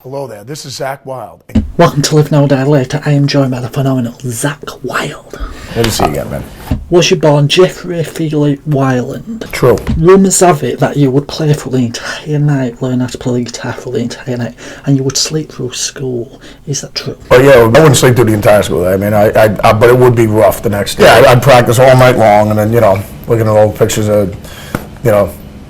Hello there, this is Zakk Wild. Welcome to Live Now Die Later. I am joined by the phenomenal Zakk Wild. Good to see you again, man. Was you born Jeffrey Feely Wyland? True. Rumours have it that you would play for the entire night, learn how to play the guitar for the entire night, and you would sleep through school. Is that true? Oh yeah, I wouldn't sleep through the entire school. I mean, but it would be rough the next day. Yeah, I'd practice all night long, and then looking at old pictures of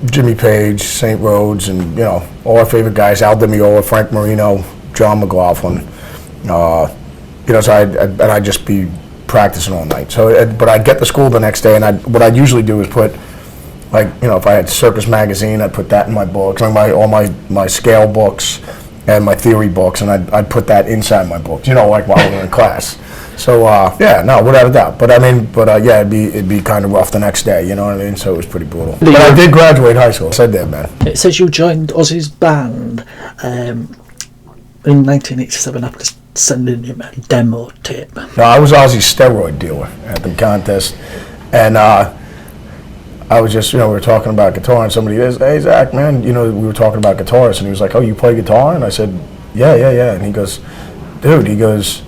Jimmy Page, St. Rhodes, and all our favorite guys: Al Di Meola, Frank Marino, John McLaughlin. So I'd just be practicing all night. So, but I'd get to school the next day, and what I'd usually do is put, if I had Circus magazine, I'd put that in my books, all my scale books and my theory books, and I'd put that inside my books. While we were in class. So without a doubt. But it'd be kind of rough the next day. You know what I mean? So it was pretty brutal. But I did graduate high school. I said that, man. It says you joined Ozzy's band in 1987 after sending him a demo tape. No, I was Ozzy's steroid dealer at the contest, and I was just, we were talking about guitar, and somebody goes, "Hey, Zakk, man, we were talking about guitars," and he was like, "Oh, you play guitar?" And I said, yeah, and he goes, "Dude," he goes,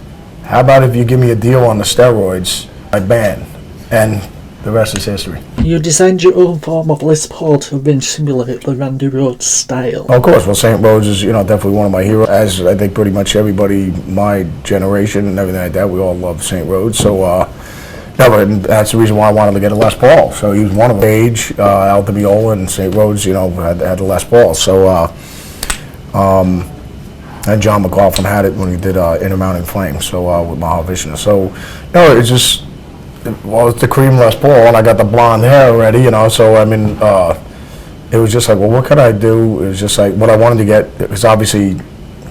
"how about if you give me a deal on the steroids, my band?" And the rest is history. You designed your own form of Les Paul to eventually simulate the Randy Rhoads style. Of course. Well, St. Rhodes is, definitely one of my heroes. As I think pretty much everybody my generation and everything like that, we all love St. Rhodes. So, but that's the reason why I wanted to get a Les Paul. So he was one of Page, Al Di Meola, and St. Rhodes, had a Les Paul. So, and John McLaughlin had it when he did Intermounting Flames, so with Mahavishnu. So, it's just, it's the cream Les Paul, and I got the blonde hair already, so I mean, it was just like, well, what could I do? It was just like, what I wanted to get, because obviously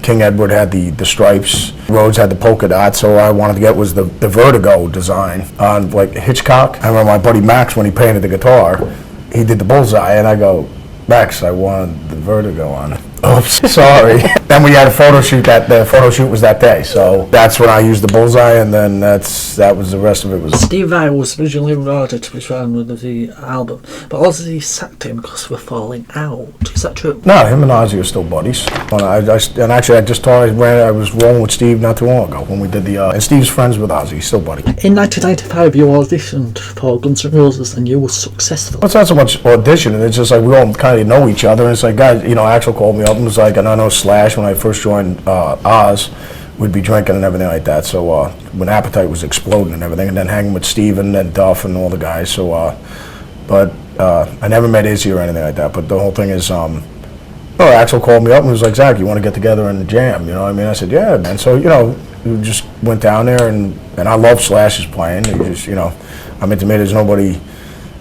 King Edward had the stripes, Rhodes had the polka dot, so I wanted to get was the Vertigo design on, Hitchcock. I remember my buddy Max, when he painted the guitar, he did the bullseye, and I go, "Max, I wanted the Vertigo on it." Oops, sorry. Then we had a photo shoot. The photo shoot was that day, so that's when I used the bullseye, and then that was the rest of it. Steve Vai was originally ordered to be found with the album, but Ozzy sacked him because of a falling out. Is that true? No, him and Ozzy are still buddies. And actually, I was rolling with Steve not too long ago when we did and Steve's friends with Ozzy, he's still buddy. In 1995, you auditioned for Guns N' Roses, and you were successful. It's not so much auditioning; it's just like we all kind of know each other. And it's like, guys, Axl called me up and was like, and I know Slash, when I first joined Oz, we'd be drinking and everything like that. So when Appetite was exploding and everything, and then hanging with Steven and Duff and all the guys. So, but I never met Izzy or anything like that. But the whole thing is, Axl called me up and was like, "Zakk, you want to get together and jam?" I mean, I said, "Yeah, man." So we just went down there, and I love Slash's playing. He just, I mean, to me, there's nobody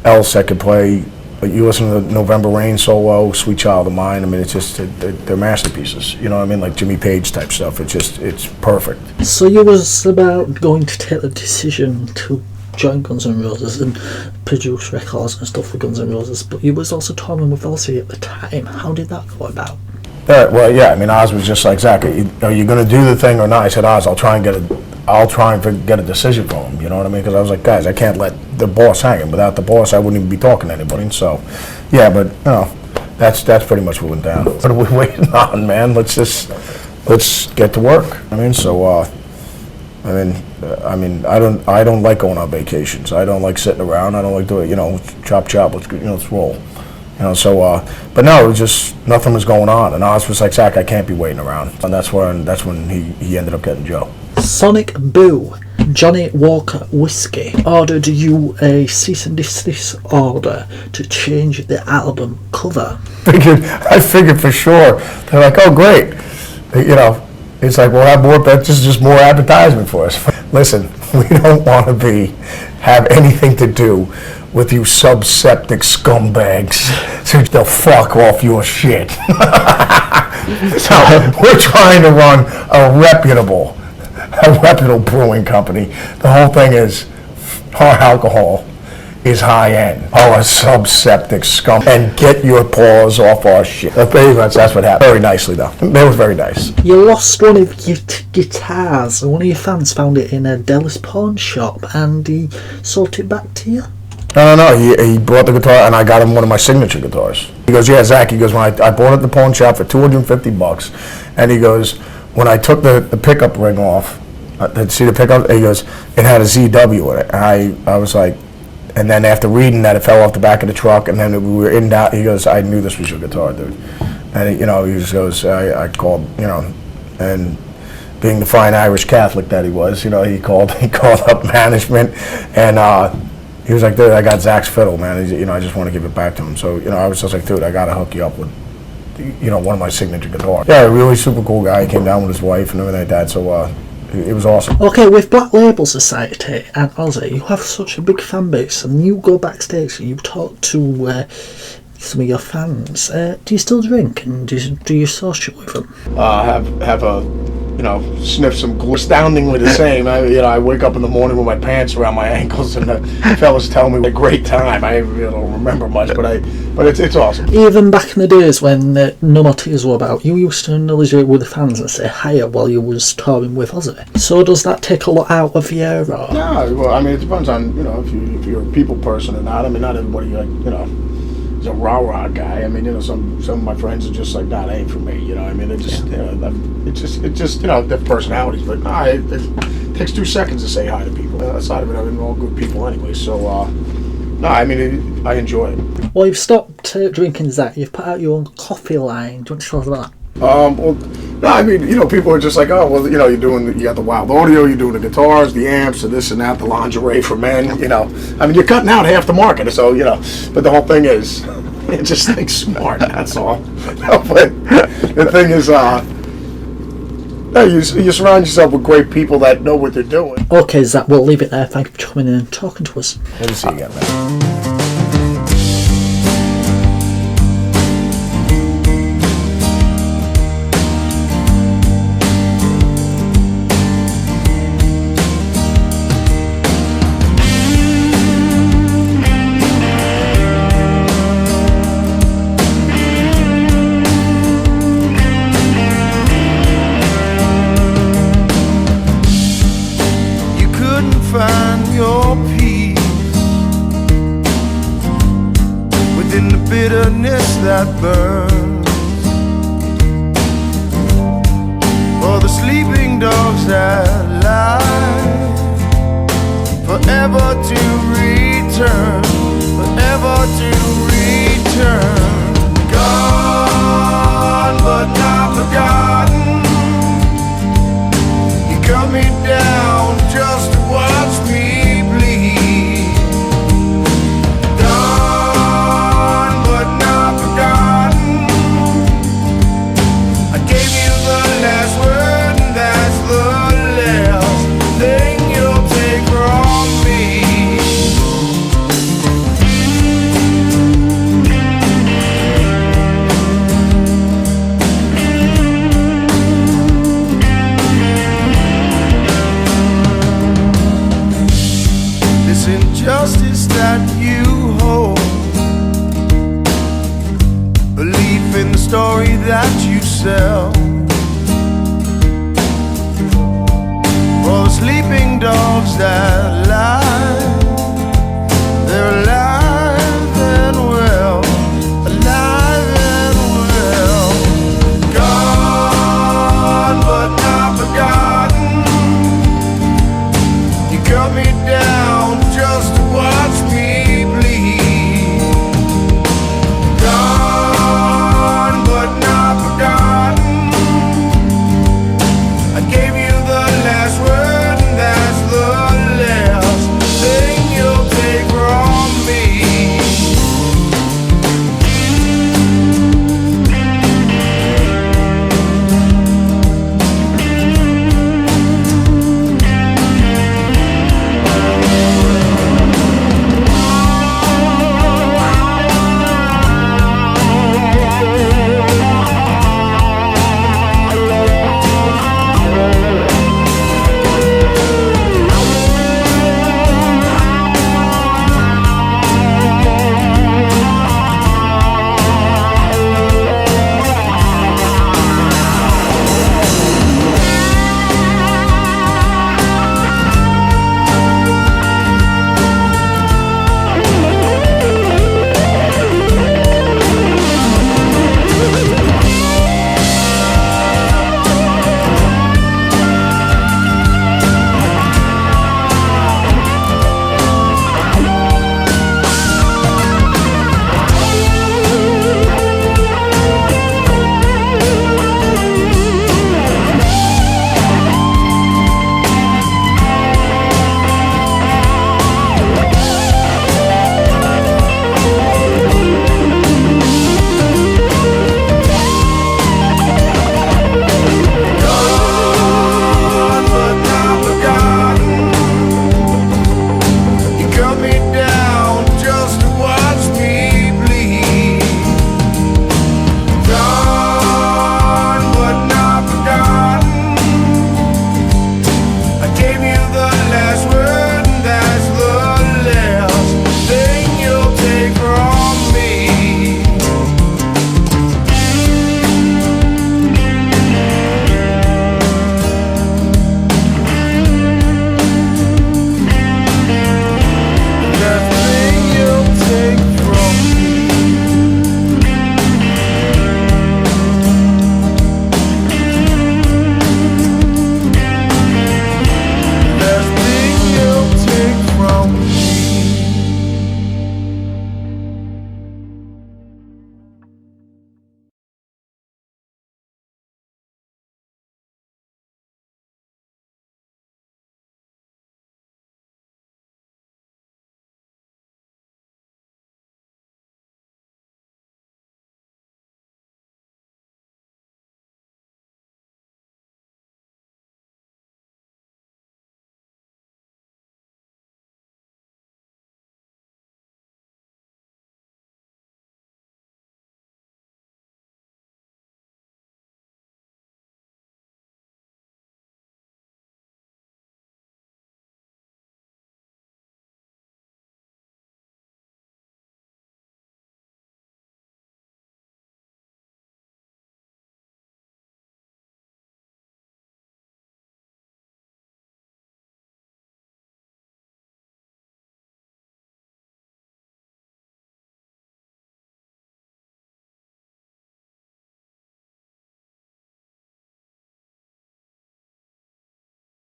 else that could play. But you listen to November Rain solo, Sweet Child of Mine. I mean, it's just they're masterpieces. You know what I mean? Like Jimmy Page type stuff. It's perfect. So you was about going to take the decision to join Guns N' Roses and produce records and stuff for Guns N' Roses, but you was also touring with Ozzy at the time. How did that go about? Well, yeah. I mean, Oz was just like, Zakk, are you going to do the thing or not? I said, Oz, I'll try and get a decision from him. You know what I mean? Because I was like, guys, I can't let the boss hang. Without the boss, I wouldn't even be talking to anybody. So, yeah, but that's pretty much what went down. What are we waiting on, man? Let's get to work. I mean, so I don't like going on vacations. I don't like sitting around. I don't like doing chop. Let's roll. But no, it was just nothing was going on, and Oz was like, Zakk, I can't be waiting around, and that's when he ended up getting Joe. Sonic Boo, Johnny Walker Whiskey ordered you a cease and desist order to change the album cover. I figured for sure. They're like, oh great, it's like we'll have more. This is just more advertisement for us. Listen, we don't want to have anything to do with you subseptic scumbags, so they'll fuck off your shit. So we're trying to run a reputable brewing company. The whole thing is our alcohol is high end. Our subseptic scum, and get your paws off our shit. That's what happened. Very nicely though. It was very nice. You lost one of your guitars, and one of your fans found it in a Dallas pawn shop, and he sold it back to you. No. He brought the guitar, and I got him one of my signature guitars. He goes, yeah, Zakk. He goes, when I bought it at the pawn shop for $250, and he goes, when I took the pickup ring off, see the pickup? He goes, it had a ZW in it. And I was like, and then after reading that, it fell off the back of the truck, and then we were in doubt. He goes, I knew this was your guitar, dude. And he just goes, I called, and being the fine Irish Catholic that he was, he called up management, and he was like, dude, I got Zakk's fiddle, man. I just want to give it back to him. So, I was just like, dude, I got to hook you up with, one of my signature guitars. Yeah, a really super cool guy. He came down with his wife and everything like that. So, it was awesome. Okay, with Black Label Society and Ozzy, you have such a big fan base, and you go backstage and you talk to some of your fans. Do you still drink, and do you associate with them? Have a sniff some glue. Astoundingly the same. I wake up in the morning with my pants around my ankles, and the fellas tell me a great time. I don't remember much, but it's awesome. Even back in the days when No More Tears were about, you used to acknowledge it with the fans and say hiya while you was touring with Ozzy. So does that take a lot out of you? Or? No, well, I mean, it depends on if you're a people person or not. I mean, not everybody is a rah-rah guy. I mean, some of my friends are just like, nah, that ain't for me. I mean, it's just their personalities. But nah, it takes 2 seconds to say hi to people. Aside of it, I've been all good people anyway. So, I mean, I enjoy it. Well, you've stopped drinking, Zakk. You've put out your own coffee line. Do you want to tell us about that? Well, no, I mean, people are just like, oh, well, you got the wild audio, you're doing the guitars, the amps, and this and that, the lingerie for men, I mean, you're cutting out half the market, so, but the whole thing is, just think smart, that's all. But the thing is, you surround yourself with great people that know what they're doing. Okay, Zakk, we'll leave it there. Thank you for coming in and talking to us. Good to see you again, man. Find your peace within the bitterness that burns, for the sleeping dogs that lie, forever to return, forever to return. Gone but not forgotten. You cut me down just to watch me bleed. Gone but not forgotten. I gave you the last word, and that's the justice that you hold, belief in the story that you sell. For the sleeping dogs that